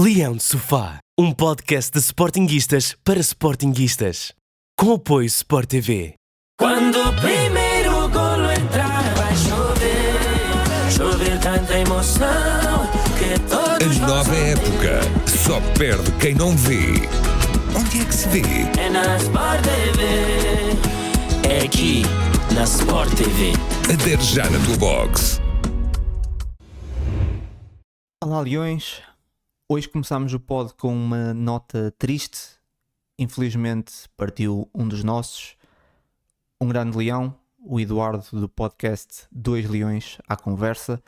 Leão de Sofá, um podcast de sportinguistas para sportinguistas. Com apoio Sport TV. Quando o primeiro golo entrar, vai chover, chover tanta emoção que todos A nova época só perde quem não vê. Onde é que se vê? é na Sport TV, é aqui na Sport TV. Adere já na tua box. Olá, Leões. Hoje começámos o pod com uma nota triste. Infelizmente partiu um dos nossos, um grande leão, o Eduardo, do podcast Dois Leões à Conversa.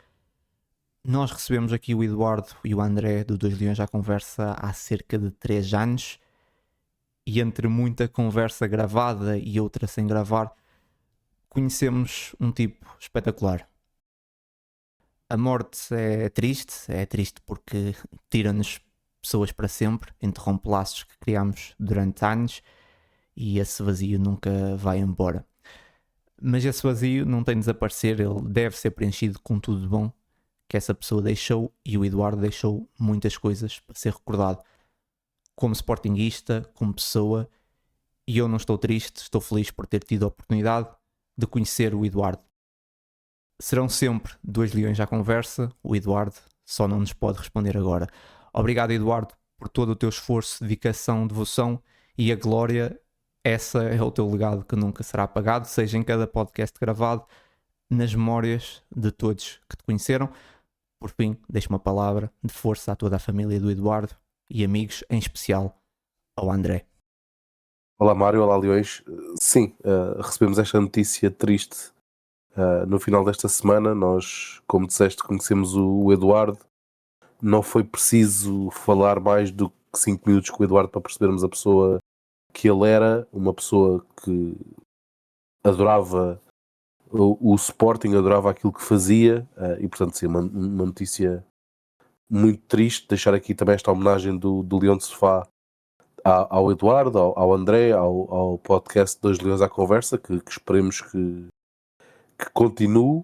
Nós recebemos aqui o Eduardo e o André do Dois Leões à Conversa há cerca de 3 anos, e entre muita conversa gravada e outra sem gravar, conhecemos um tipo espetacular. A morte é triste porque tira-nos pessoas para sempre, interrompe laços que criámos durante anos e esse vazio nunca vai embora. Mas esse vazio não tem de desaparecer, ele deve ser preenchido com tudo de bom que essa pessoa deixou, e o Eduardo deixou muitas coisas para ser recordado. Como sportinguista, como pessoa, e eu não estou triste, estou feliz por ter tido a oportunidade de conhecer o Eduardo. Serão sempre Dois Leões à Conversa, o Eduardo só não nos pode responder agora. Obrigado, Eduardo, por todo o teu esforço, dedicação, devoção, e a glória, essa é o teu legado que nunca será apagado, seja em cada podcast gravado, nas memórias de todos que te conheceram. Por fim, deixo uma palavra de força a toda a família do Eduardo e amigos, em especial ao André. Olá Mário, olá Leões. Sim, recebemos esta notícia triste no final desta semana. Nós, como disseste, conhecemos o Eduardo. Não foi preciso falar mais do que 5 minutos com o Eduardo para percebermos a pessoa que ele era, uma pessoa que adorava o Sporting, adorava aquilo que fazia, e portanto sim, uma notícia muito triste. Deixar aqui também esta homenagem do Leão de Sofá ao Eduardo, ao André, ao podcast Dois Leões à Conversa, que esperemos que continue,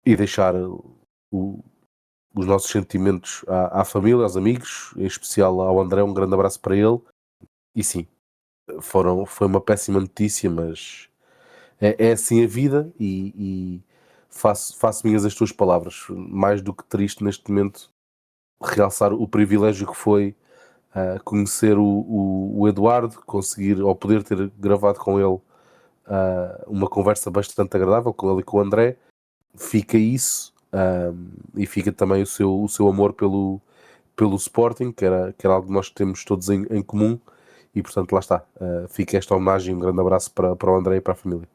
e deixar os nossos sentimentos à família, aos amigos, em especial ao André, um grande abraço para ele. E sim, foi uma péssima notícia, mas é assim a vida, e faço minhas as tuas palavras. Mais do que triste neste momento, realçar o privilégio que foi conhecer o Eduardo, conseguir, ou poder ter gravado com ele uma conversa bastante agradável com ele e com o André. Fica isso, e fica também o seu amor pelo Sporting, que era algo que nós temos todos em comum, e portanto lá está, fica esta homenagem. Um grande abraço para o André e para a família.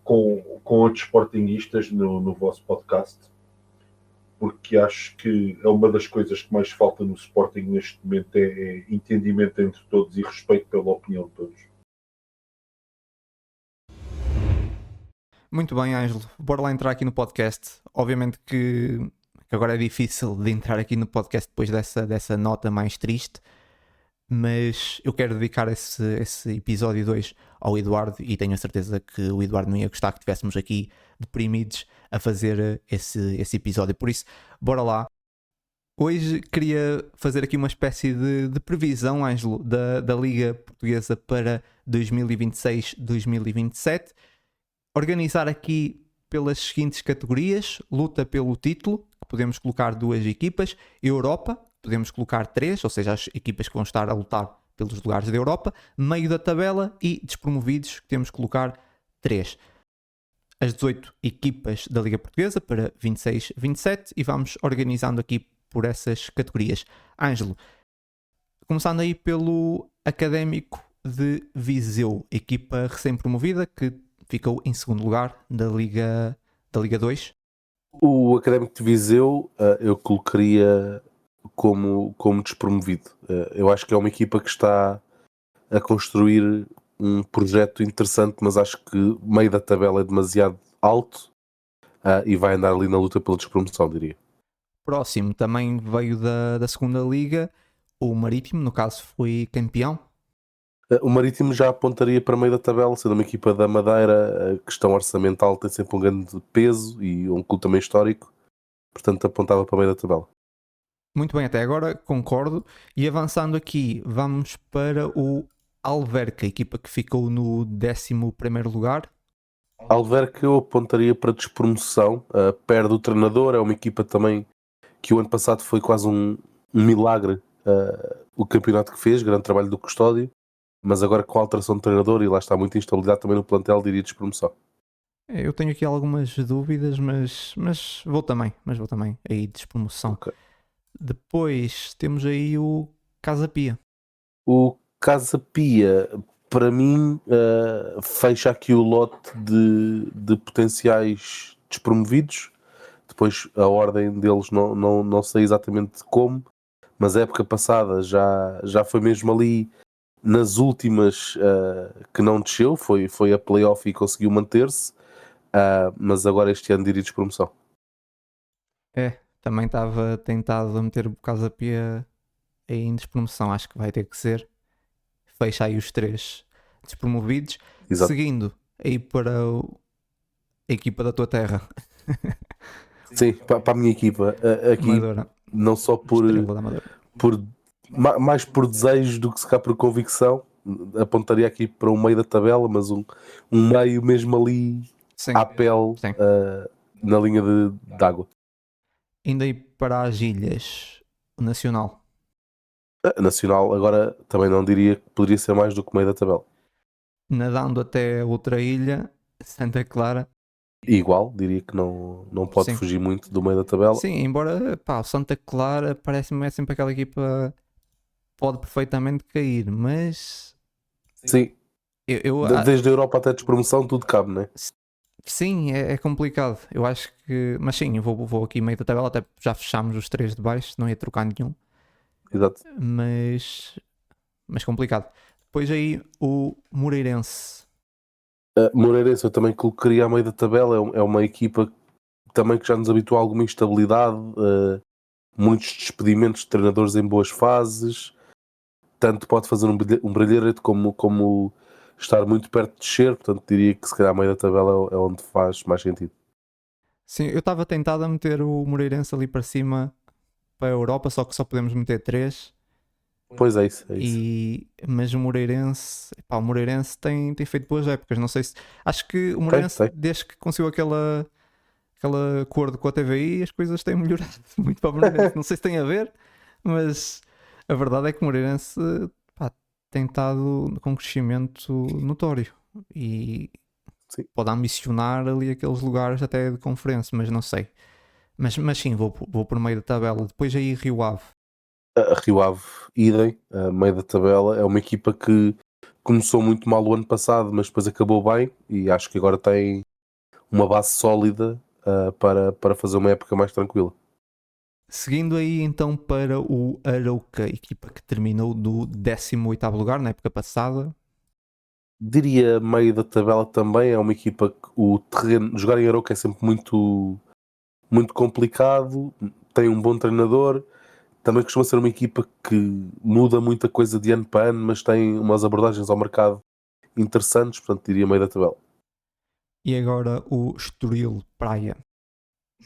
Com outros sportinguistas no vosso podcast, porque acho que é uma das coisas que mais falta no Sporting neste momento, é entendimento entre todos e respeito pela opinião de todos. Muito bem, Ângelo. Bora lá entrar aqui no podcast. Obviamente que agora é difícil de entrar aqui no podcast depois dessa nota mais triste, mas eu quero dedicar esse episódio 2 ao Eduardo, e tenho a certeza que o Eduardo não ia gostar que estivéssemos aqui deprimidos a fazer esse episódio. Por isso, bora lá. Hoje queria fazer aqui uma espécie de previsão, Ângelo, da Liga Portuguesa para 2026-2027. Organizar aqui pelas seguintes categorias: luta pelo título, que podemos colocar 2 equipas; Europa, podemos colocar 3, ou seja, as equipas que vão estar a lutar pelos lugares da Europa; meio da tabela; e despromovidos, que temos que colocar 3. As 18 equipas da Liga Portuguesa para 26-27, e vamos organizando aqui por essas categorias. Ângelo, começando aí pelo Académico de Viseu, equipa recém-promovida que ficou em segundo lugar da Liga 2. O Académico de Viseu eu colocaria como despromovido. Eu acho que é uma equipa que está a construir um projeto interessante, mas acho que o meio da tabela é demasiado alto, e vai andar ali na luta pela despromoção, diria. Próximo também veio da segunda Liga, o Marítimo, no caso foi campeão. O Marítimo já apontaria para meio da tabela, sendo uma equipa da Madeira. A questão orçamental tem sempre um grande peso, e um clube também histórico, portanto apontava para meio da tabela. Muito bem, até agora concordo. E avançando aqui, vamos para o Alverca, a equipa que ficou no 11º lugar. Alverca eu apontaria para despromoção, perde o treinador, é uma equipa também que o ano passado foi quase um milagre o campeonato que fez, grande trabalho do Custódio, mas agora com a alteração de treinador e lá está muita instabilidade também no plantel, diria despromoção. Eu tenho aqui algumas dúvidas, mas vou também aí despromoção. Okay. Depois temos aí o Casa Pia. O Casa Pia, para mim, fecha aqui o lote de potenciais despromovidos. Depois a ordem deles não sei exatamente como, mas a época passada já foi mesmo ali nas últimas que não desceu, foi a playoff e conseguiu manter-se, mas agora este ano diria despromoção. Também estava tentado a meter o Casa Pia aí em despromoção, acho que vai ter que ser. Fecha aí os 3 despromovidos. Exato. Seguindo aí para a equipa da tua terra. Sim, para a minha equipa aqui, Amadora. não só mais por desejo do que se cá por convicção, apontaria aqui para o meio da tabela, mas um meio mesmo ali à pele na linha de água. Ainda aí para as ilhas, o Nacional. Nacional agora também não diria que poderia ser mais do que o meio da tabela. Nadando até outra ilha, Santa Clara. Igual, diria que não pode fugir muito do meio da tabela. Sim, embora o Santa Clara parece-me sempre aquela equipa pode perfeitamente cair, mas sim, desde a Europa até a despromoção tudo cabe, não é? Sim, é complicado. Eu acho que, mas sim, eu vou aqui meio da tabela, até já fechámos os 3 de baixo, não ia trocar nenhum. Exato. Mas complicado. Depois aí o Moreirense. Moreirense eu também colocaria a meio da tabela, é uma equipa também que já nos habituou a alguma instabilidade, muitos despedimentos de treinadores em boas fases, tanto pode fazer um brilharete como estar muito perto de descer, portanto diria que se calhar a meio da tabela é onde faz mais sentido. Sim, eu estava tentado a meter o Moreirense ali para cima para a Europa, só que só podemos meter 3. Pois é isso. Mas o Moreirense tem feito boas épocas, não sei se... Acho que o Moreirense, desde que conseguiu aquele acordo com a TVI, as coisas têm melhorado muito para o Moreirense. Não sei se tem a ver, mas a verdade é que o Moreirense tem estado com um crescimento notório e pode ambicionar ali aqueles lugares até de conferência, mas não sei. Mas sim, vou por meio da tabela. Depois aí Rio Ave. A Rio Ave, idem, a meio da tabela, é uma equipa que começou muito mal o ano passado, mas depois acabou bem e acho que agora tem uma base sólida para fazer uma época mais tranquila. Seguindo aí então para o Arauca, equipa que terminou no 18º lugar na época passada. Diria meio da tabela também, é uma equipa que o terreno, jogar em Arauca é sempre muito, muito complicado, tem um bom treinador, também costuma ser uma equipa que muda muita coisa de ano para ano, mas tem umas abordagens ao mercado interessantes, portanto diria meio da tabela. E agora o Estoril Praia.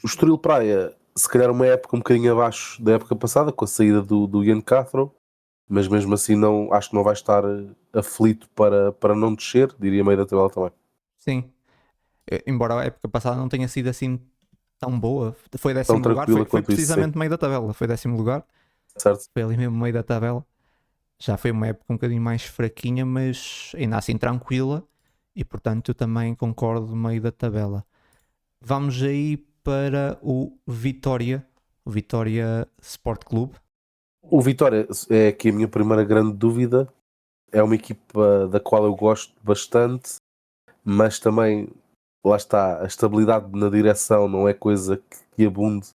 O Estoril Praia, se calhar uma época um bocadinho abaixo da época passada, com a saída do Ian Castro, mas mesmo assim acho que não vai estar aflito para não descer, diria meio da tabela também. Sim, embora a época passada não tenha sido assim tão boa, foi 10º lugar, foi precisamente meio da tabela, foi 10º lugar, certo. Foi ali mesmo meio da tabela. Já foi uma época um bocadinho mais fraquinha, mas ainda assim tranquila, e portanto eu também concordo meio da tabela. Vamos aí para o Vitória Sport Clube. O Vitória é aqui a minha primeira grande dúvida. É uma equipa da qual eu gosto bastante, mas também, lá está, a estabilidade na direção não é coisa que abunde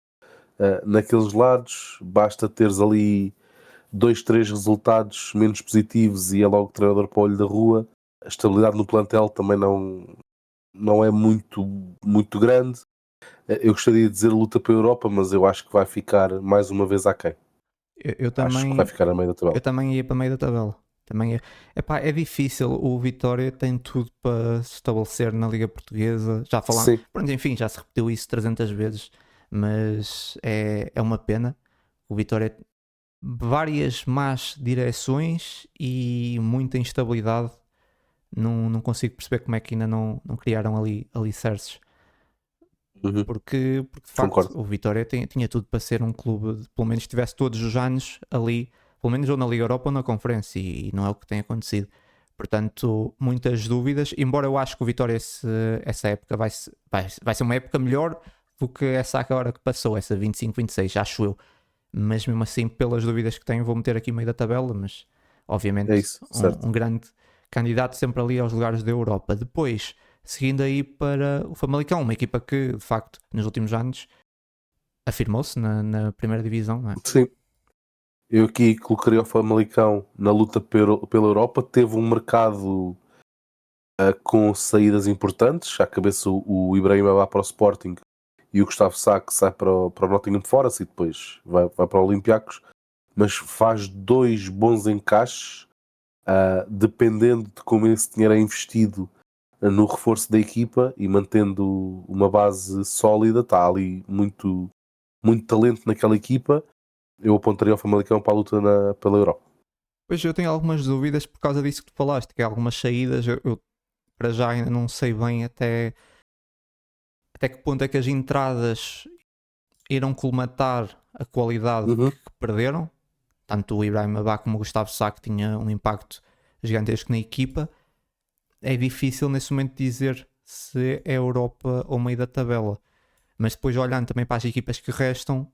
naqueles lados. Basta teres ali 2-3 resultados menos positivos e é logo treinador para o olho da rua. A estabilidade no plantel também não é muito, muito grande. Eu gostaria de dizer luta para a Europa, mas eu acho que vai ficar mais uma vez aquém. Eu também, acho que vai ficar a meio da tabela. Eu também ia para meio da tabela. É difícil. O Vitória tem tudo para se estabelecer na Liga Portuguesa. Já falamos, enfim, já se repetiu isso 300 vezes, mas é uma pena. O Vitória, várias más direções e muita instabilidade. Não consigo perceber como é que ainda não criaram ali alicerces. Uhum. Porque de facto Concordo. o Vitória tinha tudo para ser um clube, pelo menos tivesse todos os anos ali, pelo menos ou na Liga Europa ou na Conferência, e não é o que tem acontecido. Portanto, muitas dúvidas, embora eu acho que o Vitória essa época vai ser uma época melhor do que essa agora que passou, essa 25-26, acho eu. Mas mesmo assim, pelas dúvidas que tenho, vou meter aqui meio da tabela, mas obviamente É isso, certo. um grande candidato sempre ali aos lugares da Europa. Depois, seguindo aí para o Famalicão, uma equipa que, de facto, nos últimos anos afirmou-se na primeira divisão, não é? Sim. Eu aqui colocaria o Famalicão na luta pela Europa. Teve um mercado com saídas importantes. À cabeça o Ibrahima vai para o Sporting e o Gustavo Sá que sai para o Nottingham Forest e depois vai para o Olympiacos. Mas faz 2 bons encaixes, dependendo de como esse dinheiro é investido no reforço da equipa e mantendo uma base sólida. Está ali muito, muito talento naquela equipa. Eu apontaria o Famalicão para a luta pela Europa. Pois eu tenho algumas dúvidas por causa disso que tu falaste, que há algumas saídas, eu para já ainda não sei bem até que ponto é que as entradas irão colmatar a qualidade Uhum. que perderam. Tanto o Ibrahim Abá como o Gustavo Sá, que tinha um impacto gigantesco na equipa. É difícil nesse momento dizer se é Europa ou meio da tabela. Mas depois olhando também para as equipas que restam,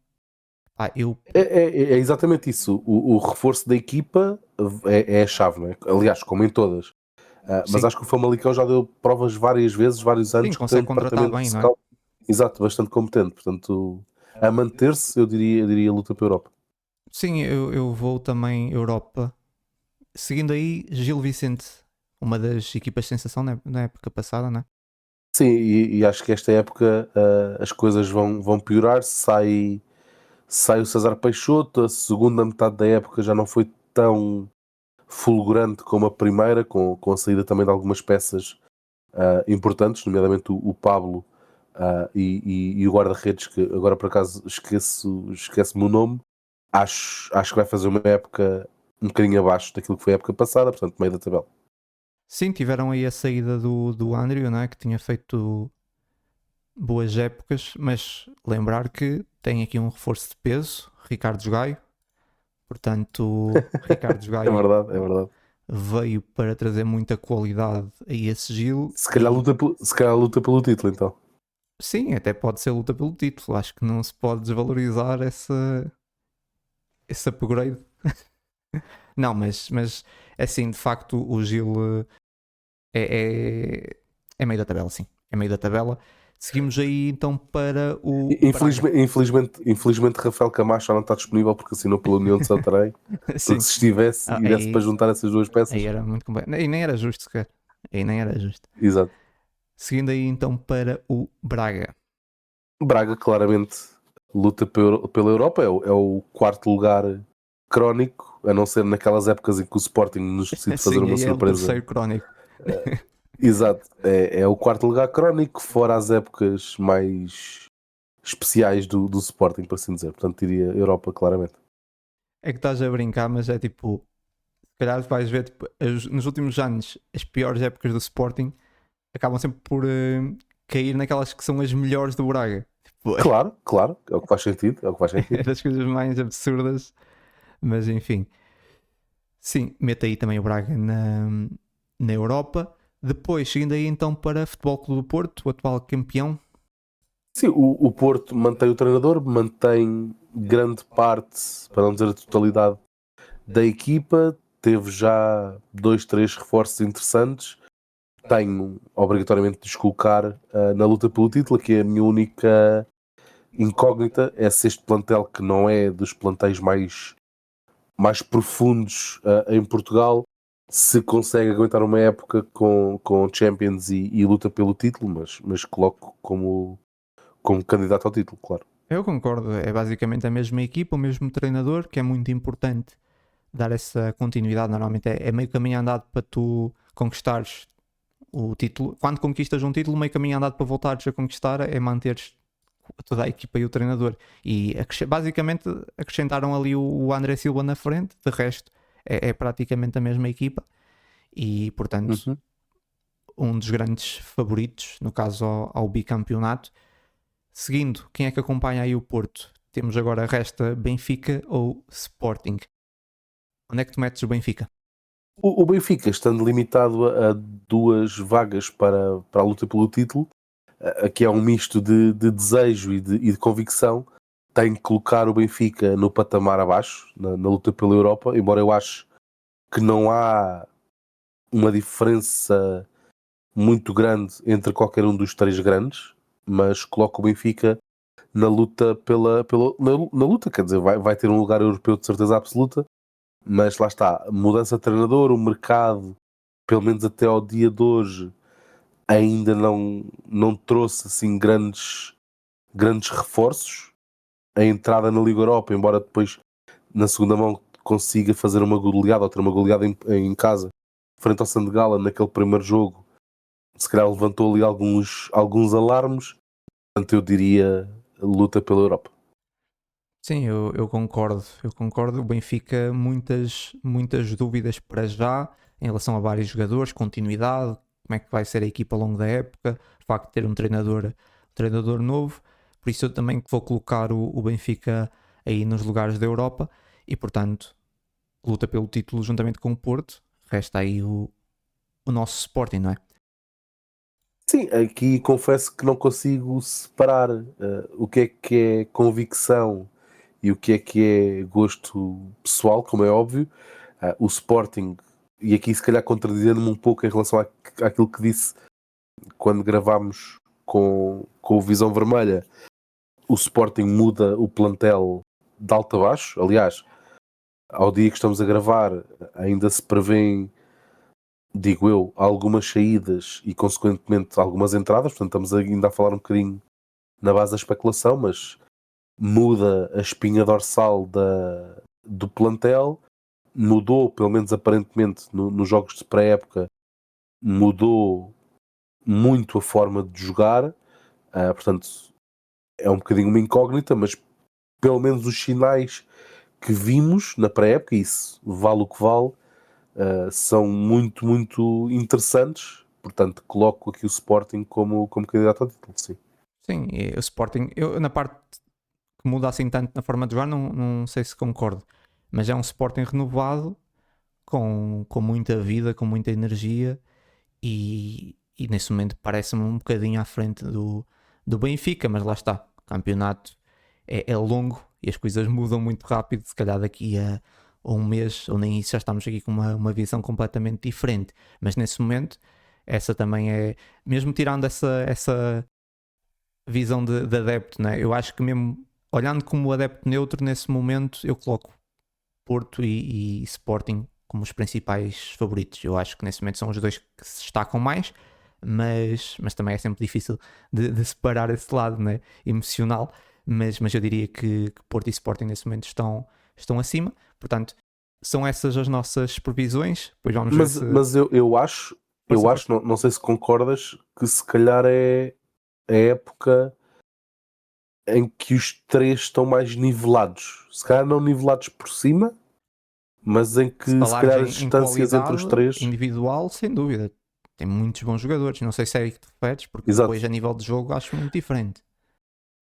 É exatamente isso. O reforço da equipa é a chave, não é? Aliás, como em todas. Mas sim, acho que o Famalicão já deu provas várias vezes, vários anos, que tem consegue um contratar departamento bem, de não é? scout, exato, bastante competente. Portanto, a manter-se, eu diria luta para a Europa. Sim, eu vou também Europa. Seguindo aí, Gil Vicente, uma das equipas de sensação na época passada, não é? Sim, e acho que esta época as coisas vão piorar. Sai o César Peixoto, a segunda metade da época já não foi tão fulgurante como a primeira, com a saída também de algumas peças importantes, nomeadamente o Pablo e o guarda-redes, que agora por acaso esquece-me o nome. Acho que vai fazer uma época um bocadinho abaixo daquilo que foi a época passada, portanto meio da tabela. Sim, tiveram aí a saída do Andrew, não é? Que tinha feito boas épocas, mas lembrar que tem aqui um reforço de peso, Ricardo Gaio. Portanto, Ricardo É Gaio verdade, é verdade. veio para trazer muita qualidade a esse Gil. Se calhar luta pelo título, então. Sim, até pode ser luta pelo título. Acho que não se pode desvalorizar esse upgrade. Não, mas assim, de facto, o Gil é meio da tabela, sim. É meio da tabela. Seguimos aí então para o Infelizmente Rafael Camacho já não está disponível porque assinou pela União de Santarém. Braga. Sim, Porque se estivesse e desse para juntar essas duas peças. aí era muito complexo. E nem era justo sequer. Aí nem era justo. Exato. Seguindo aí então para o Braga. Braga claramente luta pela Europa, é o 4º lugar crónico, a não ser naquelas épocas em que o Sporting nos decide fazer Sim, uma aí é o surpresa. terceiro crónico. Exato, é o 4º lugar crónico, fora as épocas mais especiais do Sporting, por assim dizer. Portanto, diria Europa claramente. É que estás a brincar, mas é tipo, se calhar vais ver tipo, nos últimos anos as piores épocas do Sporting acabam sempre por cair naquelas que são as melhores do Braga. Tipo, Claro, é o que faz sentido. é das coisas mais absurdas, mas enfim. Sim, mete aí também o Braga na Europa. Depois, seguindo aí então para Futebol Clube do Porto, o atual campeão. Sim, o Porto mantém o treinador, mantém grande parte, para não dizer a totalidade, da equipa. Teve já 2-3 reforços interessantes. Tenho obrigatoriamente de os colocar na luta pelo título, que é a minha única incógnita. É se este plantel, que não é dos plantéis mais profundos em Portugal, se consegue aguentar uma época com Champions e luta pelo título, mas coloco como candidato ao título, claro. Eu concordo, é basicamente a mesma equipa, o mesmo treinador, que é muito importante dar essa continuidade. Normalmente é meio caminho andado para tu conquistares o título. Quando conquistas um título, meio caminho andado para voltares a conquistar é manteres toda a equipa e o treinador. E basicamente acrescentaram ali o André Silva na frente, de resto é praticamente a mesma equipa e portanto um dos grandes favoritos, no caso ao bicampeonato. Seguindo, quem é que acompanha aí o Porto? Temos agora resta Benfica ou Sporting? Onde é que tu metes o Benfica? O Benfica, estando limitado a 2 vagas para a luta pelo título, aqui é um misto de desejo e de convicção, tem que colocar o Benfica no patamar abaixo, na luta pela Europa, embora eu ache que não há uma diferença muito grande entre qualquer um dos 3 grandes, mas coloco o Benfica na luta na luta, quer dizer, vai ter um lugar europeu de certeza absoluta, mas lá está, mudança de treinador, o mercado, pelo menos até ao dia de hoje, ainda não trouxe assim grandes reforços. A entrada na Liga Europa, embora depois na segunda mão consiga fazer uma goleada ou ter uma goleada em casa frente ao Santa Gala naquele primeiro jogo, se calhar levantou ali alguns alarmes. Portanto, eu diria luta pela Europa. Sim, eu concordo. O Benfica, muitas dúvidas para já em relação a vários jogadores, continuidade, como é que vai ser a equipa ao longo da época, o facto de ter um treinador novo. Por isso eu também vou colocar o Benfica aí nos lugares da Europa e, portanto, luta pelo título juntamente com o Porto. Resta aí o nosso Sporting, não é? Sim, aqui confesso que não consigo separar o que é convicção e o que é gosto pessoal, como é óbvio. O Sporting, e aqui se calhar contradizendo-me um pouco em relação àquilo que disse quando gravámos com o Visão Vermelha, o Sporting muda o plantel de alto a baixo. Aliás, ao dia que estamos a gravar, ainda se prevêem, digo eu, algumas saídas e consequentemente algumas entradas, portanto estamos ainda a falar um bocadinho na base da especulação, mas muda a espinha dorsal do plantel, mudou, pelo menos aparentemente nos jogos de pré-época, mudou muito a forma de jogar, portanto é um bocadinho uma incógnita, mas pelo menos os sinais que vimos na pré-época, isso vale o que vale, são muito, muito interessantes. Portanto, coloco aqui o Sporting como candidato ao título, sim. Sim, e o Sporting, eu na parte que muda assim tanto na forma de jogar, não sei se concordo, mas é um Sporting renovado, com muita vida, com muita energia e nesse momento parece-me um bocadinho à frente do Benfica, mas lá está, o campeonato é longo e as coisas mudam muito rápido, se calhar daqui a um mês ou nem isso já estamos aqui com uma visão completamente diferente, mas nesse momento essa também é, mesmo tirando essa visão de adepto, né? Eu acho que mesmo olhando como adepto neutro nesse momento eu coloco Porto e Sporting como os principais favoritos. Eu acho que nesse momento são os dois que se destacam mais, mas também é sempre difícil de separar esse lado, né, emocional, mas eu diria que Porto e Sporting nesse momento estão acima, portanto são essas as nossas previsões. Depois vamos ver se... Mas eu acho, não sei se concordas, que se calhar é a época em que os 3 estão mais nivelados. Se calhar não nivelados por cima, mas em que se calhar as distâncias entre os 3... individual, sem dúvida. Tem muitos bons jogadores. Não sei se é aí que tu referes, porque Exato. Depois a nível de jogo acho muito diferente.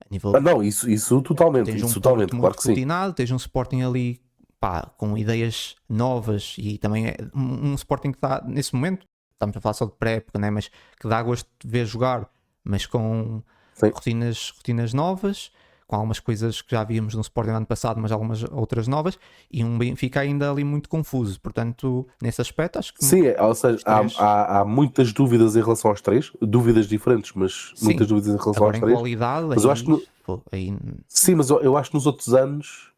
A nível... não, isso totalmente. Tens Isso um totalmente, Porto claro muito que sim. rotinado, tens um Sporting ali, pá, com ideias novas e também é um Sporting que está nesse momento, estamos a falar só de pré-época, né? Mas que dá gosto de ver jogar, mas com rotinas novas, com algumas coisas que já víamos no Sporting no ano passado, mas algumas outras novas, e um Benfica ainda ali muito confuso. Portanto, nesse aspecto, acho que... Sim, ou seja, há muitas dúvidas em relação aos 3, dúvidas diferentes, mas Sim. Muitas dúvidas em relação Agora, aos em 3. qualidade, Mas eu acho que aí... Sim, mas eu acho que nos outros anos,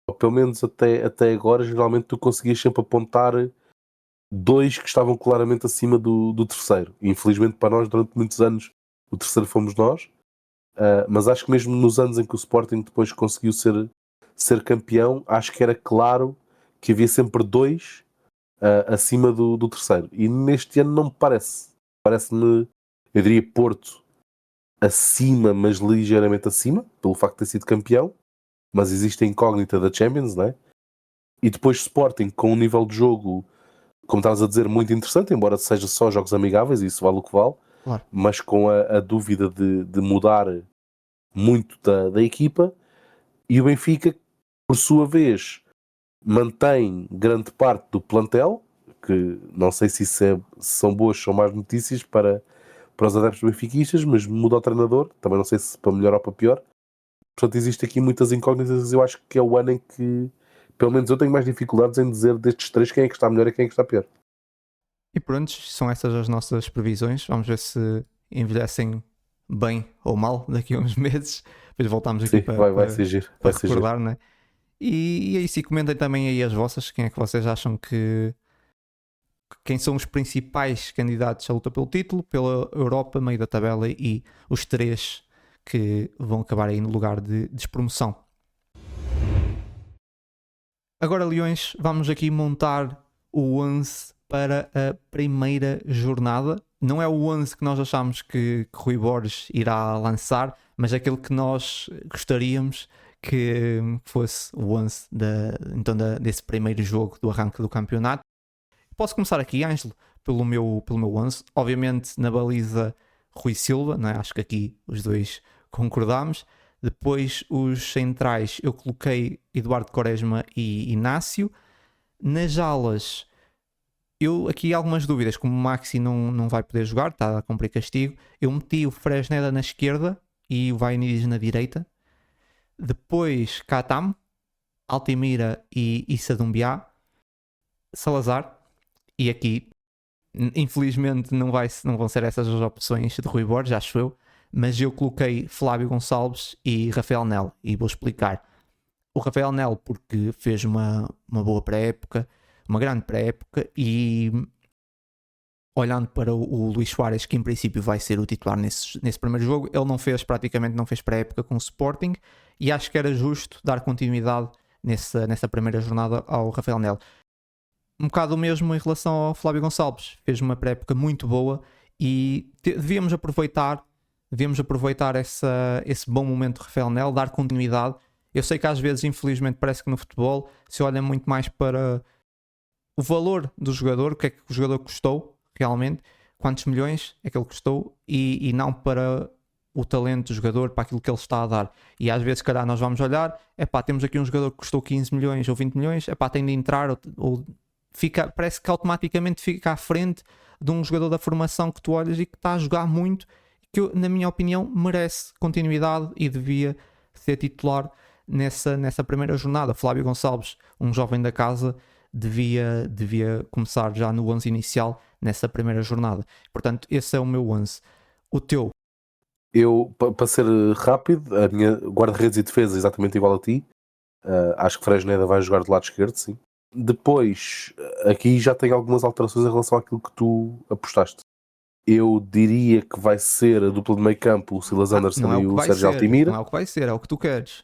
ou pelo menos até agora, geralmente tu conseguias sempre apontar 2 que estavam claramente acima do terceiro. E, infelizmente para nós, durante muitos anos, o terceiro fomos nós. Mas acho que mesmo nos anos em que o Sporting depois conseguiu ser campeão, acho que era claro que havia sempre 2 acima do terceiro. E neste ano não me parece. Parece-me, eu diria, Porto acima, mas ligeiramente acima, pelo facto de ter sido campeão, mas existe a incógnita da Champions, não é? E depois Sporting com um nível de jogo, como estavas a dizer, muito interessante, embora seja só jogos amigáveis, e isso vale o que vale, Claro. mas com a dúvida de mudar muito da equipa, e o Benfica, por sua vez, mantém grande parte do plantel, que não sei se isso se são boas ou são más notícias para os adeptos benfiquistas, mas muda o treinador, também não sei se para melhor ou para pior. Portanto, existe aqui muitas incógnitas. Eu acho que é o ano em que, pelo menos eu tenho mais dificuldades em dizer destes três quem é que está melhor e quem é que está pior. E pronto, são essas as nossas previsões. Vamos ver se envelhecem bem ou mal daqui a uns meses. Depois voltamos aqui Sim, para vai ser giro. para Vai ser giro. recordar, né? E aí sim, comentem também aí as vossas. Quem é que vocês acham quem são os principais candidatos à luta pelo título, pela Europa, meio da tabela, e os três que vão acabar aí no lugar de despromoção. Agora, Leões, vamos aqui montar o 11 para a primeira jornada. Não é o 11 que nós achamos que Rui Borges irá lançar, mas aquele que nós gostaríamos que fosse o 11 desse primeiro jogo do arranque do campeonato. Posso começar aqui, Ângelo, pelo meu 11. Obviamente, na baliza, Rui Silva, não é? Acho que aqui os dois concordamos. Depois, os centrais, eu coloquei Eduardo Quaresma e Inácio. Nas alas, eu aqui algumas dúvidas, como o Maxi não vai poder jogar, está a cumprir castigo. Eu meti o Fresneda na esquerda e o Vainidis na direita. Depois, Katam, Altimira e Issa Doumbia. Salazar. E aqui, infelizmente, não vão ser essas as opções de Rui Borges, acho eu. Mas eu coloquei Flávio Gonçalves e Rafael Nel. E vou explicar. O Rafael Nel porque fez uma boa pré-época, uma grande pré-época, e olhando para o Luís Soares, que em princípio vai ser o titular nesse primeiro jogo, ele praticamente não fez pré-época com o Sporting, e acho que era justo dar continuidade nessa primeira jornada ao Rafael Nel. Um bocado o mesmo em relação ao Flávio Gonçalves, fez uma pré-época muito boa e devíamos aproveitar esse bom momento de Rafael Nel, dar continuidade. Eu sei que às vezes, infelizmente, parece que no futebol se olha muito mais para o valor do jogador, o que é que o jogador custou realmente, quantos milhões é que ele custou, e não para o talento do jogador, para aquilo que ele está a dar. E às vezes, calhar, nós vamos olhar, temos aqui um jogador que custou 15 milhões ou 20 milhões, tem de entrar ou parece que automaticamente fica à frente de um jogador da formação que tu olhas e que está a jogar muito, que na minha opinião merece continuidade e devia ser titular nessa primeira jornada. Flávio Gonçalves, um jovem da casa, devia começar já no 11 inicial nessa primeira jornada. Portanto, esse é o meu 11. O teu? Eu, para ser rápido, a minha guarda-redes e defesa é exatamente igual a ti. Acho que Fresneda vai jogar do lado esquerdo, sim. Depois, aqui já tem algumas alterações em relação àquilo que tu apostaste. Eu diria que vai ser a dupla de meio campo, o Silas Anderson e o Sérgio Altimira. Não é o que vai ser, é o que tu queres.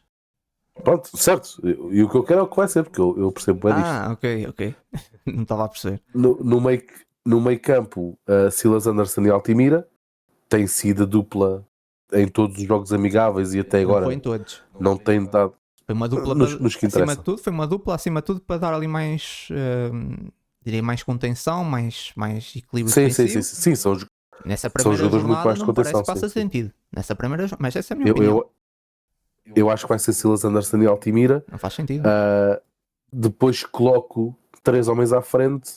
Pronto, certo. E o que eu quero é o que vai ser, porque eu percebo bem disto. Ok. Não estava a perceber. No meio campo, Silas Anderson e Altimira tem sido a dupla em todos os jogos amigáveis e até agora não foi em todos. Não tem dado. Foi uma dupla nos que acima interessa. de tudo, foi uma dupla acima de tudo para dar ali mais, diria, mais contenção, mais equilíbrio defensivo. Sim, são nessa primeira jogadores jornada muito mais de não parece contenção. que faça sim. sentido. Nessa primeira, mas essa é a minha opinião. Eu acho que vai ser Silas Anderson e Altimira. Não faz sentido. Depois coloco 3 homens à frente,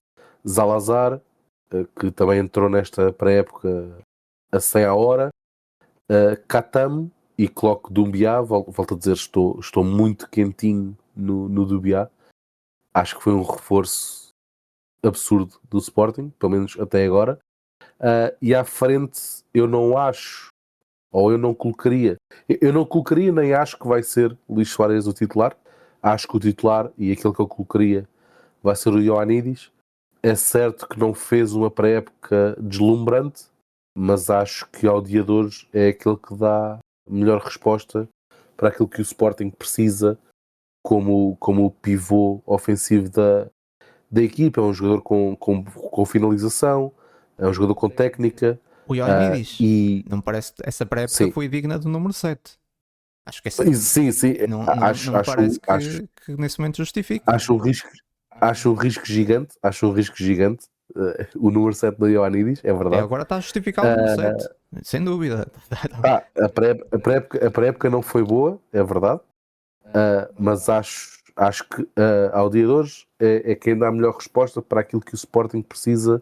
Zalazar, que também entrou nesta pré-época a 100 a hora, Katam, e coloco Doumbia. Volto a dizer, estou muito quentinho no Doumbia. Acho que foi um reforço absurdo do Sporting, pelo menos até agora. E à frente eu não acho, ou eu não colocaria nem acho que vai ser Luís Soares o titular. Acho que o titular, e aquele que eu colocaria, vai ser o Ioannidis. É certo que não fez uma pré-época deslumbrante, mas acho que ao dia de hoje é aquele que dá a melhor resposta para aquilo que o Sporting precisa como o pivô ofensivo da equipa. É um jogador com finalização, é um jogador com técnica, O Ioannidis, E não me parece que essa pré-época sim, foi digna do número 7. Acho que essa sim, não me parece que nesse momento justifique. acho um risco gigante, o número 7 do Ioannidis, é verdade. Agora está a justificar o número 7, sem dúvida. A pré-época não foi boa, é verdade, mas acho que ao dia de hoje é quem dá a melhor resposta para aquilo que o Sporting precisa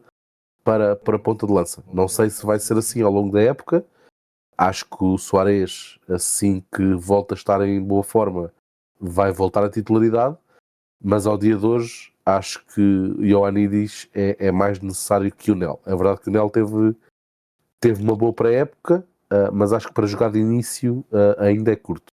para a ponta de lança. Não sei se vai ser assim ao longo da época. Acho que o Suárez, assim que volta a estar em boa forma, vai voltar à titularidade, mas ao dia de hoje acho que o Ioannidis é mais necessário que o Nel. É verdade que o Nel teve uma boa pré-época, mas acho que para jogar de início ainda é curto.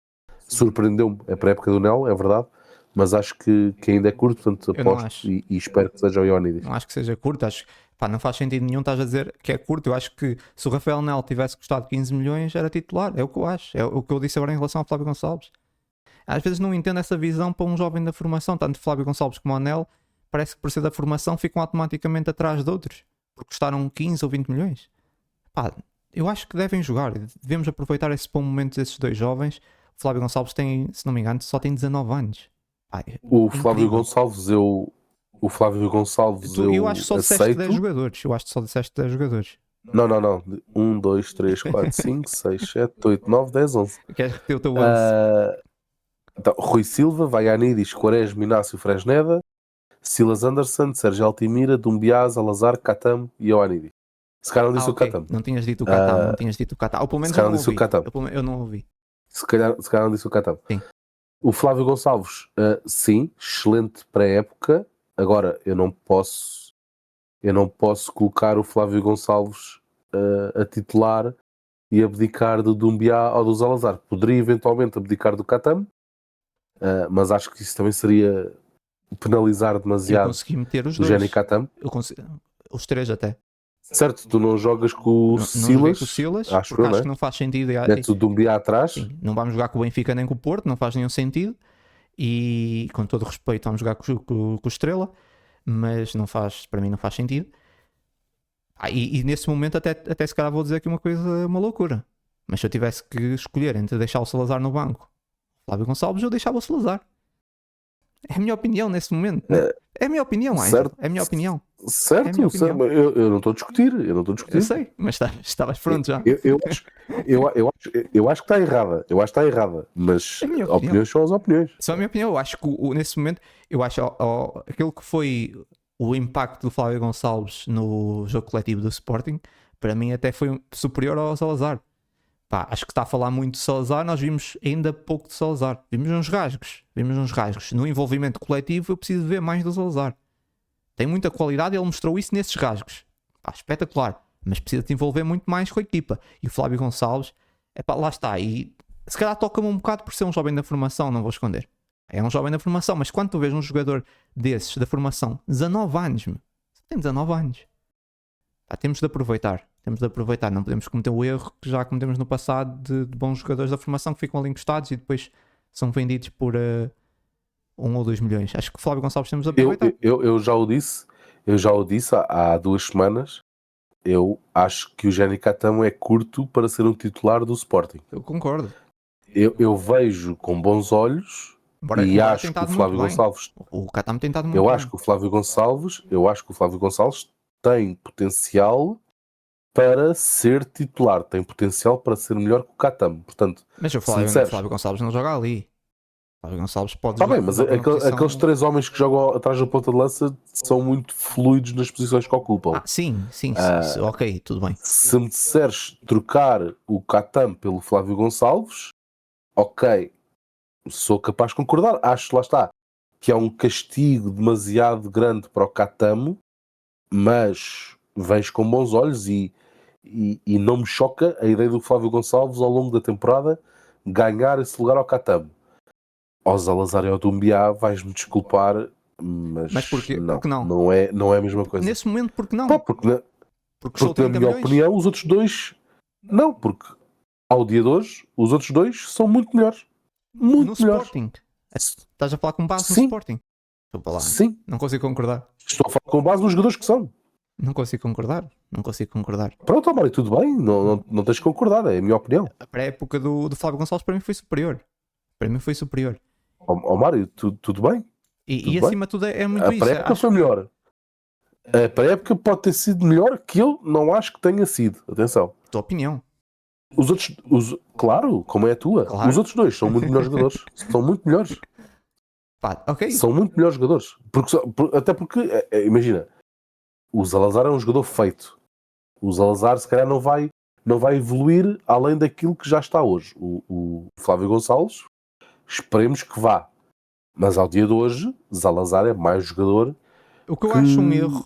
Surpreendeu-me a pré-época do Nel, é verdade, mas acho que ainda é curto, portanto aposto e espero que seja o Ioannidis. Não acho que seja curto, acho que não faz sentido nenhum estás a dizer que é curto. Eu acho que se o Rafael Nel tivesse custado 15 milhões era titular, é o que eu acho, é o que eu disse agora em relação ao Flávio Gonçalves. Às vezes não entendo essa visão para um jovem da formação, tanto Flávio Gonçalves como o Nel, parece que por ser da formação ficam automaticamente atrás de outros, porque custaram 15 ou 20 milhões. Eu acho que devem jogar, devemos aproveitar esse bom momento desses dois jovens. O Flávio Gonçalves tem, se não me engano, só tem 19 anos. O Flávio Gonçalves, eu acho que só disseste aceito. 10 jogadores. Eu acho que só disseste 10 jogadores. Não. 1, 2, 3, 4, 5, 6, 7, 8, 9, 10, 11. Queres repetir o teu 11? Então, Rui Silva, Vaianidis, Quaresma, Inácio Fresneda, Silas Anderson, Sérgio Altimira, Dumbiá, Salazar, Catam e Ioannidis. Se calhar não disse o Catam. Não tinhas dito o Catam, não tinhas dito o Catam. Ou pelo menos se calhar não disse o Catam. Eu não ouvi. Se calhar não disse o Catam. Sim. O Flávio Gonçalves, sim, excelente pré-época. Agora, eu não posso colocar o Flávio Gonçalves a titular e abdicar do Dumbiá ou do Salazar. Poderia eventualmente abdicar do Catam, mas acho que isso também seria penalizar demasiado o Jenny Catam. Os três até. Certo, tu não jogas com o Silas, acho que não faz sentido. Metes o Dumbiá atrás. Sim, não vamos jogar com o Benfica nem com o Porto, não faz nenhum sentido. E com todo o respeito vamos jogar com o Estrela, mas para mim não faz sentido. E nesse momento até se calhar vou dizer aqui uma loucura, mas se eu tivesse que escolher entre deixar o Salazar no banco, Flávio Gonçalves, eu deixava o Salazar. É a minha opinião nesse momento. É a minha opinião, Ângelo. É a minha opinião. Certo, eu não estou a discutir. Eu sei, mas estavas pronto já. Eu acho que está errada. Mas opiniões são as opiniões. Só a minha opinião. Eu acho que nesse momento, aquilo que foi o impacto do Flávio Gonçalves no jogo coletivo do Sporting, para mim até foi superior ao Salazar. Acho que está a falar muito de Salazar. Nós vimos ainda pouco de Salazar. Vimos uns rasgos. No envolvimento coletivo eu preciso ver mais do Salazar. Tem muita qualidade e ele mostrou isso nesses rasgos. Espetacular. Mas precisa de envolver muito mais com a equipa. E o Flávio Gonçalves, lá está. E se calhar toca-me um bocado por ser um jovem da formação, não vou esconder. É um jovem da formação, mas quando tu vês um jogador desses da formação, 19 anos, só tem 19 anos. Temos de aproveitar. Não podemos cometer o erro que já cometemos no passado de bons jogadores da formação que ficam ali encostados e depois são vendidos por 1 ou 2 milhões. Acho que o Flávio Gonçalves temos de aproveitar. Eu já o disse há 2 semanas. Eu acho que o Jenny Catam é curto para ser um titular do Sporting. Eu concordo. Eu vejo com bons olhos e acho que o Flávio Gonçalves. O Catam tem estado muito bem. Eu acho que o Flávio Gonçalves tem potencial para ser titular, tem potencial para ser melhor que o Catam. Portanto, mas o Flávio Gonçalves não joga ali. O Flávio Gonçalves pode jogar. Bem, mas aqueles 3 homens que jogam atrás da ponta de lança são muito fluidos nas posições que ocupam. Sim. Ok, tudo bem. Se me disseres trocar o Catam pelo Flávio Gonçalves, ok, sou capaz de concordar. Acho, lá está, que é um castigo demasiado grande para o Catam, mas vejo com bons olhos e não me choca a ideia do Flávio Gonçalves ao longo da temporada ganhar esse lugar ao Catam. Ao Salazar e ao Dumbiá vais-me desculpar, mas porquê? Não, porque não? Não é a mesma coisa. Nesse momento, porque não? Porque na minha opinião os outros dois não, porque ao dia de hoje os outros dois são muito melhores. Muito melhores. Sporting. Estás a falar com base no Sporting? Estou a falar. Sim. Não consigo concordar. Estou a falar com base nos jogadores que são. Não consigo concordar. Pronto, ó, Mário, tudo bem, não tens que concordar, é a minha opinião. A pré-época do Flávio Gonçalves para mim foi superior. Ó, Mário, tudo bem? E Tudo acima de tudo é muito A isso. pré-época foi melhor. A pré-época pode ter sido melhor que eu não acho que tenha sido. Atenção. Tua opinião. Os outros, claro, como é a tua. Claro. Os outros dois são muito melhores jogadores. São muito melhores. Pá, ok. São muito melhores jogadores. Até porque, imagina, o Salazar é um jogador feito. O Salazar, se calhar, não vai evoluir além daquilo que já está hoje. O Flávio Gonçalves, esperemos que vá. Mas ao dia de hoje, Salazar é mais jogador. O que eu acho um erro,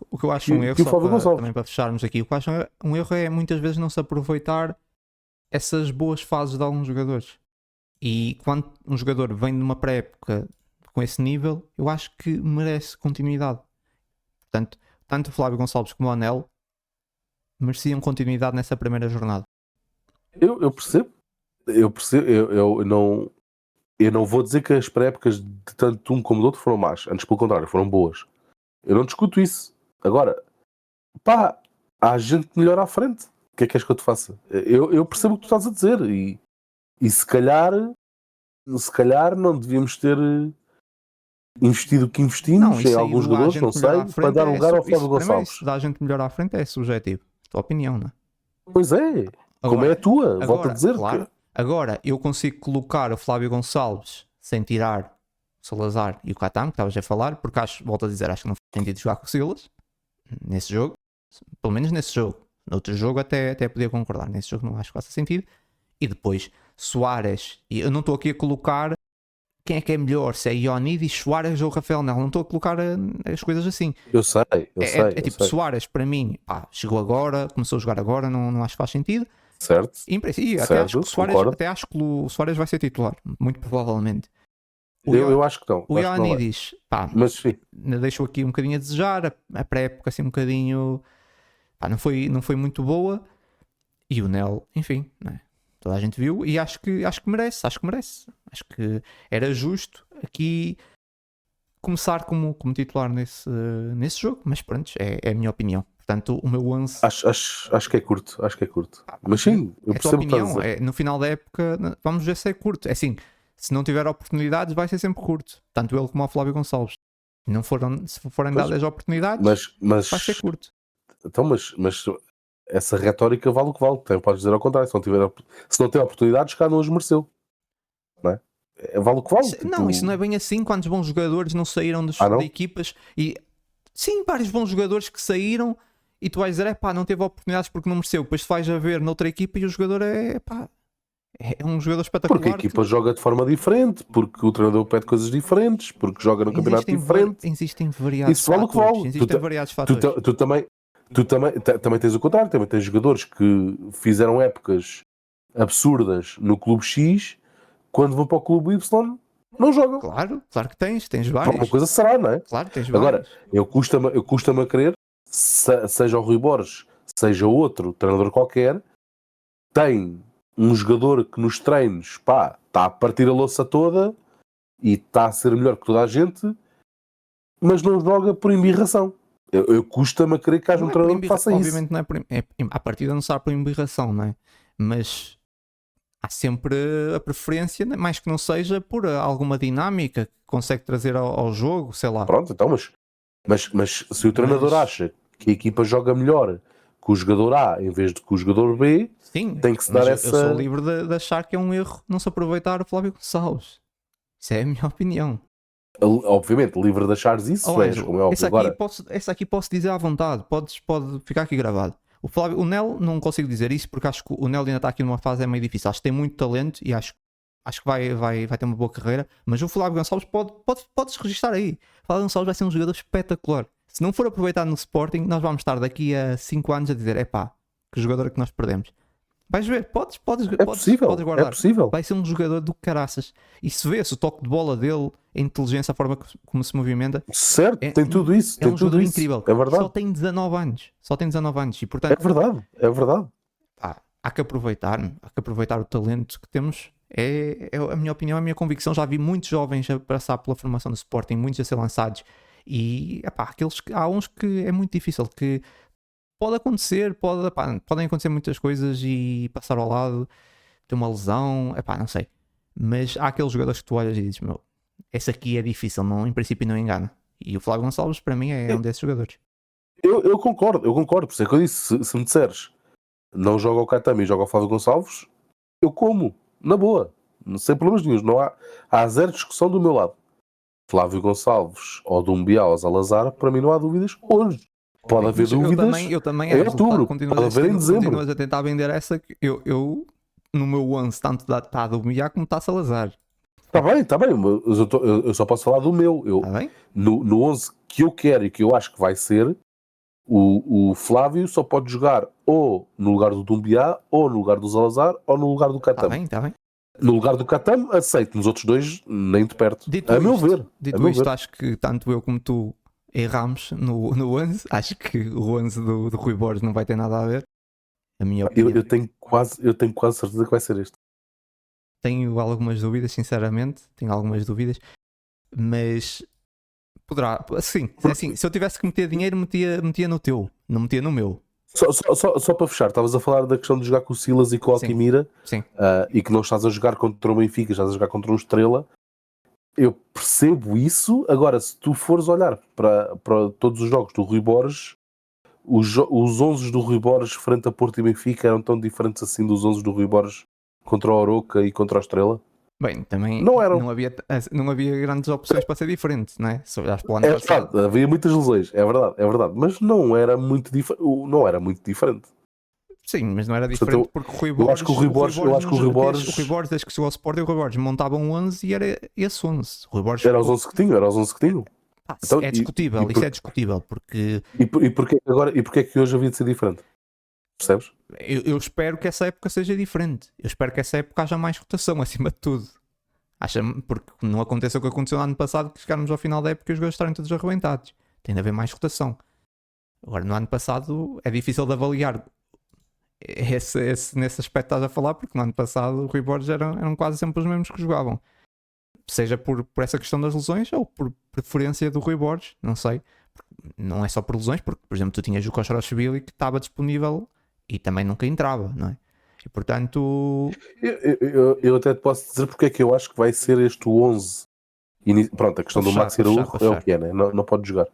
que o Flávio Gonçalves. também para fecharmos aqui, o que eu acho um erro é muitas vezes não se aproveitar essas boas fases de alguns jogadores. E quando um jogador vem de uma pré-época com esse nível, eu acho que merece continuidade. Portanto, tanto o Flávio Gonçalves como o Anel mereciam continuidade nessa primeira jornada. Eu percebo. Eu não vou dizer que as pré-épocas de tanto um como do outro foram más. Antes, pelo contrário, foram boas. Eu não discuto isso. Agora, pá, há gente melhor à frente. O que é que queres que eu te faça? Eu percebo o que tu estás a dizer. E se calhar não devíamos ter investido o que investimos em alguns jogadores, não sei, para dar lugar ao Flávio Gonçalves. Isso dá gente melhor à frente é subjetivo. Tua opinião, não é? Pois é. Como é a tua? Volto a dizer. Claro. Agora, eu consigo colocar o Flávio Gonçalves sem tirar o Salazar e o Catam, que estavas a falar, porque volto a dizer, acho que não faz sentido jogar com o Silas nesse jogo. Pelo menos nesse jogo. No outro jogo até podia concordar. Nesse jogo não acho que faça sentido. E depois, Soares. E eu não estou aqui a colocar quem é que é melhor, se é Ioannidis, Soares ou Rafael Nel. Não estou a colocar as coisas assim. Eu sei. Tipo, Soares, para mim, chegou agora, começou a jogar agora, não acho que faz sentido. Certo. E até acho que o Soares vai ser titular, muito provavelmente. Eu acho que não. O Ioannidis, mas sim, deixou aqui um bocadinho a desejar. A pré-época assim um bocadinho, não foi muito boa. E o Nel, enfim, né? Toda a gente viu e acho que merece. Acho que era justo aqui começar como titular nesse jogo, mas pronto, é a minha opinião. Portanto, o meu 11... Acho que é curto. Mas sim, eu percebo a tua opinião. No final da época, vamos ver se é curto. É assim, se não tiver oportunidades, vai ser sempre curto. Tanto ele como o Flávio Gonçalves. Se forem dadas oportunidades, mas vai ser curto. Então, mas essa retórica vale o que vale. Também podes dizer ao contrário. Se não tem oportunidades, cá não as mereceu. Não é? Vale o que vale. Não, isso não é bem assim. Quantos bons jogadores não saíram de equipas? E sim, vários bons jogadores que saíram e tu vais dizer, não teve oportunidades porque não mereceu. Depois tu vais a ver noutra equipa e o jogador é um jogador espetacular. Porque a equipa joga de forma diferente, porque o treinador pede coisas diferentes, porque joga no campeonato diferente. Existem variados isso vale o que vale. Existem variados fatores. Tu também tens o contrário, também tens jogadores que fizeram épocas absurdas no clube X, quando vão para o clube Y não jogam. Claro que tens vários. Uma coisa será, não é? Claro, tens vários. Agora, eu custa-me a crer, seja o Rui Borges, seja outro treinador qualquer, tem um jogador que nos treinos está a partir a louça toda e está a ser melhor que toda a gente, mas não joga por embirração. Eu custa-me a crer que haja um treinador que faça obviamente isso. Não é à partida não será por embirração, não é? Mas há sempre a preferência, mais que não seja por alguma dinâmica que consegue trazer ao jogo, sei lá. Pronto, então, mas se o treinador acha que a equipa joga melhor que o jogador A em vez de que o jogador B, sim, tem que se dar essa... Eu sou livre de achar que é um erro não se aproveitar o Flávio Gonçalves. Isso é a minha opinião. Obviamente, livre de achares isso, como é óbvio. Essa aqui posso dizer à vontade, pode ficar aqui gravado. O Nel não consigo dizer isso porque acho que o Nel ainda está aqui numa fase meio difícil. Acho que tem muito talento e acho que vai ter uma boa carreira, mas o Flávio Gonçalves podes registrar aí. O Flávio Gonçalves vai ser um jogador espetacular. Se não for aproveitado no Sporting, nós vamos estar daqui a 5 anos a dizer, que jogador é que nós perdemos. Vais ver, podes guardar. É possível. Vai ser um jogador do caraças. E se vê-se o toque de bola dele, a inteligência, a forma como se movimenta. Certo, tem tudo isso. É um jogador incrível. É verdade. Só tem 19 anos. E, portanto, é verdade. Há que aproveitar o talento que temos. É a minha opinião, a minha convicção. Já vi muitos jovens a passar pela formação do Sporting, muitos a ser lançados. E há uns que é muito difícil, que pode acontecer, podem acontecer muitas coisas e passar ao lado, ter uma lesão, não sei. Mas há aqueles jogadores que tu olhas e dizes, esse aqui é difícil, em princípio não engana. E o Flávio Gonçalves para mim é um desses jogadores. Eu concordo, por isso é que eu disse, se me disseres não joga o Catami e joga o Flávio Gonçalves, eu como, na boa, sem problemas nenhum, não há zero discussão do meu lado. Flávio Gonçalves ou Doumbia ou Zalazar, para mim não há dúvidas hoje. Pode haver dúvidas eu também em outubro, pode haver em dezembro. Continuas a tentar vender essa, eu no meu 11 tanto está Doumbia como está Salazar. Está bem, mas eu só posso falar do meu. No 11 que eu quero e que eu acho que vai ser, o Flávio só pode jogar ou no lugar do Doumbia, ou no lugar do Zalazar, ou no lugar do Catam. Está bem. No lugar do Catam, aceito. Nos outros dois, nem de perto. Meu ver. Dito isto, acho que tanto eu como tu erramos no 11. Acho que o 11 do Rui Borges não vai ter nada a ver. A minha opinião. Eu tenho quase certeza que vai ser este. Tenho algumas dúvidas, sinceramente. Mas poderá. Assim, se eu tivesse que meter dinheiro, metia no teu. Não metia no meu. Só para fechar, estavas a falar da questão de jogar com o Silas e com o Altimira. Sim. E que não estás a jogar contra o Benfica, estás a jogar contra o Estrela. Eu percebo isso. Agora, se tu fores olhar para todos os jogos do Rui Borges, os 11 do Rui Borges frente a Porto e Benfica eram tão diferentes assim dos 11 do Rui Borges contra o Aroca e contra o Estrela? Bem, também não havia grandes opções para ser diferente, não é? Se olhares para o ano passado. Verdade, havia muitas lesões, é verdade, mas não era muito diferente. Sim, mas não era diferente porque o Rui Borges... Eu acho que o Rui Borges... desde que chegou ao Sporting, o Rui Borges montava um 11 e era esse 11. O Rui Borges era os 11 que tinham. Então, é discutível, isso é discutível, porque... E porquê é que hoje havia de ser diferente? Percebes? Eu espero que essa época seja diferente. Eu espero que essa época haja mais rotação, acima de tudo. Porque não aconteceu o que aconteceu no ano passado, que chegarmos ao final da época e os jogadores estarem todos arrebentados. Tem de haver mais rotação. Agora, no ano passado, é difícil de avaliar nesse aspecto estás a falar, porque no ano passado o Rui Borges eram quase sempre os mesmos que jogavam. Seja por essa questão das lesões ou por preferência do Rui Borges, não sei. Não é só por lesões, porque, por exemplo, tu tinhas o Kostrashvili que estava disponível e também nunca entrava, não é? E portanto... Eu até te posso dizer porque é que eu acho que vai ser este 11. Pronto, a questão do Maxi Araújo é o que é, né? Não pode jogar.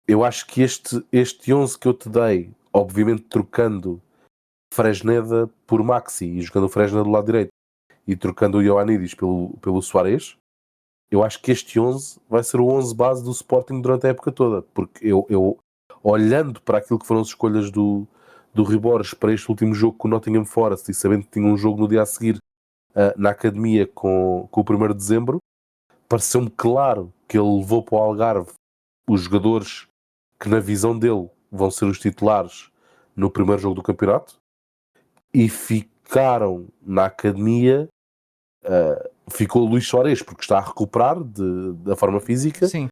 Eu acho que este 11 que eu te dei, obviamente trocando Fresneda por Maxi e jogando o Fresneda do lado direito e trocando o Ioannidis pelo Soares, eu acho que este 11 vai ser o 11 base do Sporting durante a época toda, porque eu olhando para aquilo que foram as escolhas do Rui Borges para este último jogo com o Nottingham Forest e sabendo que tinha um jogo no dia a seguir na academia com o 1º de dezembro, pareceu-me claro que ele levou para o Algarve os jogadores que na visão dele vão ser os titulares no primeiro jogo do campeonato e ficaram na academia, ficou o Luís Soares porque está a recuperar da forma física. Sim.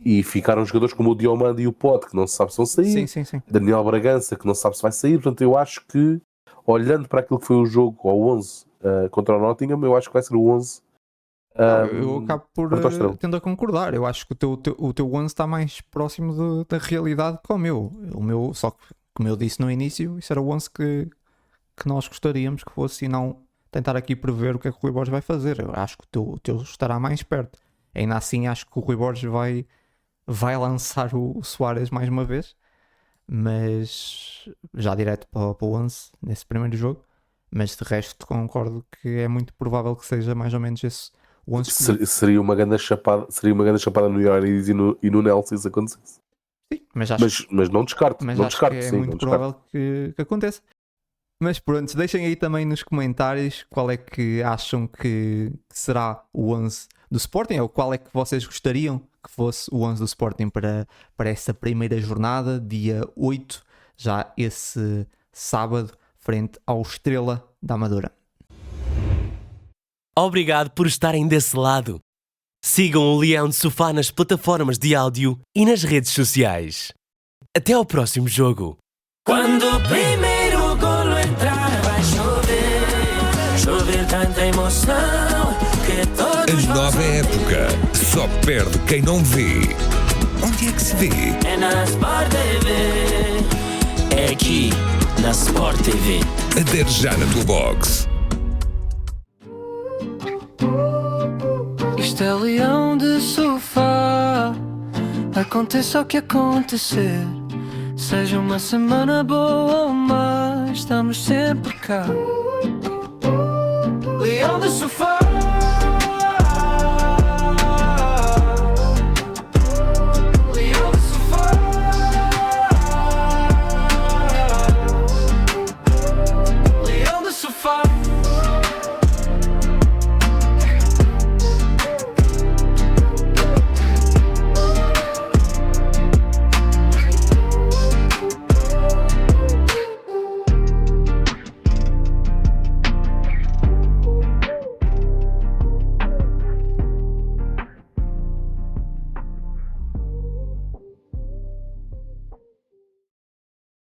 E ficaram jogadores como o Diomande e o Pote que não se sabe se vão sair. Sim. Daniel Bragança que não se sabe se vai sair. Portanto, eu acho que olhando para aquilo que foi o jogo ao 11 contra o Nottingham, eu acho que vai ser o 11. Eu acabo por tendo a concordar. Eu acho que o teu 11 está mais próximo da realidade que o meu. O meu, só que, como eu disse no início, isso era o 11 que nós gostaríamos que fosse, e não tentar aqui prever o que é que o Rui Borges vai fazer. Eu acho que o teu estará mais perto. Ainda assim, acho que o Rui Borges vai lançar o Soares mais uma vez, mas já direto para o 11 nesse primeiro jogo. Mas de resto concordo que é muito provável que seja mais ou menos esse o 11. Seria uma grande chapada no Ioannidis e no Nelson se acontecesse. Sim, mas não descarto. Mas não acho descarto, que é sim, muito provável que aconteça. Mas pronto, deixem aí também nos comentários qual é que acham que será o 11 do Sporting, ou qual é que vocês gostariam que fosse o 11 do Sporting para essa primeira jornada, dia 8, já esse sábado, frente ao Estrela da Amadora. Obrigado por estarem desse lado. Sigam o Leão de Sofá nas plataformas de áudio e nas redes sociais. Até ao próximo jogo. Quando o primeiro golo entrar, vai chover tanta emoção que todos A nova época só perde quem não vê. Onde é que se vê? é na Sport TV. é aqui na Sport TV. Adere já na tua box. Isto é Leão de Sofá. Aconteça o que acontecer, seja uma semana boa ou má, estamos sempre cá. Leão de Sofá.